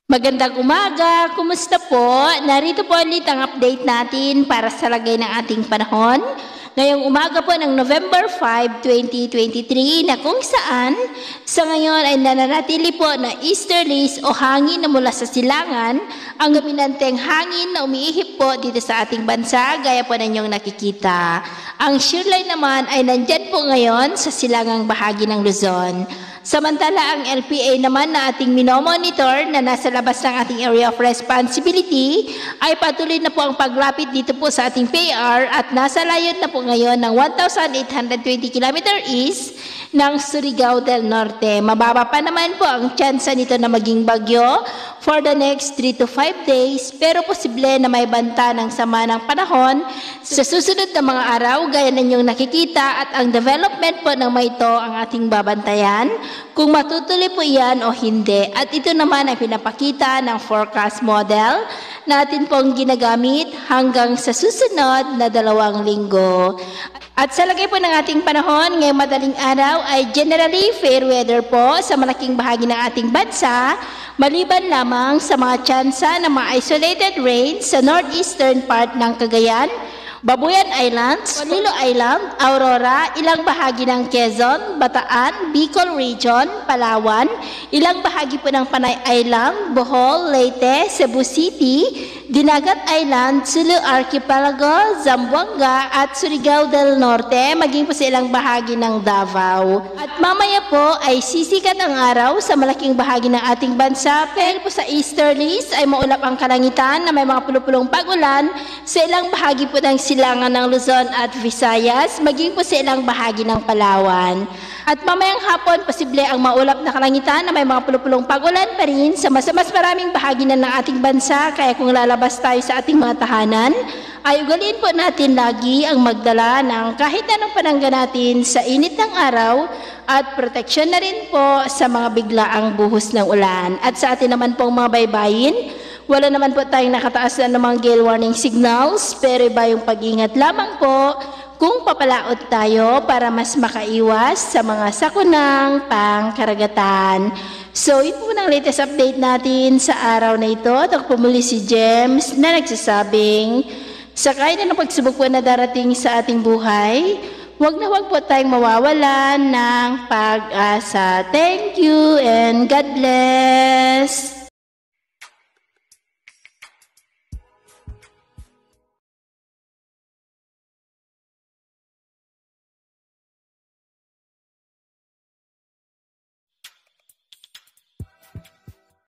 Magandang umaga! Kumusta po? Narito po ulit ang update natin para sa lagay ng ating panahon. Ngayong umaga po ng November 5, 2023 na kung saan sa ngayon ay nananatili po na easterlies o hangin na mula sa silangan ang dominanteng hangin na umiihip po dito sa ating bansa gaya po ninyong nakikita. Ang shearline naman ay nandyan po ngayon sa silangang bahagi ng Luzon. Samantala, ang LPA naman na ating minomonitor na nasa labas ng ating area of responsibility ay patuloy na po ang paglapit dito po sa ating PAR at nasa layon na po ngayon ng 1,820 km east ng Surigao del Norte. Mababa pa naman po ang tsansa nito na maging bagyo for the next 3 to 5 days pero posible na may banta ng sama ng panahon sa susunod na mga araw gaya ninyong nakikita at ang development po ng may ito ang ating babantayan kung matutuloy po yan o hindi. At ito naman ay pinapakita ng forecast model natin pong ginagamit hanggang sa susunod na 2 linggo. At sa lagay po ng ating panahon, ngayong madaling araw ay generally fair weather po sa malaking bahagi ng ating bansa, maliban lamang sa mga tsansa ng mga isolated rain sa northeastern part ng Cagayan, Babuyan Islands, Polillo Island, Aurora, ilang bahagi ng Quezon, Bataan, Bicol Region, Palawan, ilang bahagi po ng Panay Island, Bohol, Leyte, Cebu City, Dinagat Island, Sulu Archipelago, Zamboanga at Surigao del Norte, maging po sa ilang bahagi ng Davao. At mamaya po ay sisikat ang araw sa malaking bahagi ng ating bansa, pero po sa easterlies ay maulap ang kalangitan na may mga pulupulong pag-ulan sa ilang bahagi po ng silangan ng Luzon at Visayas, maging po sa ilang bahagi ng Palawan. At mamayang hapon, posible ang maulap na kalangitan na may mga pulupulong pag-ulan pa rin sa mas maraming bahagi na ng ating bansa. Kaya kung lalabas tayo sa ating mga tahanan, ay ugaliin po natin lagi ang magdala ng kahit anong panangga natin sa init ng araw at proteksyon na rin po sa mga biglaang buhos ng ulan. At sa atin naman pong mga baybayin, wala naman po tayong nakataas na namang gale warning signals, pero iba yung pag-ingat lamang po kung papalaot tayo para mas makaiwas sa mga sakunang pangkaragatan. So, yun po ang latest update natin sa araw na ito. At ako muli si James na nagsasabing, sakay na ng pagsubok po na darating sa ating buhay, huwag po tayong mawawalan ng pag-asa. Thank you and God bless!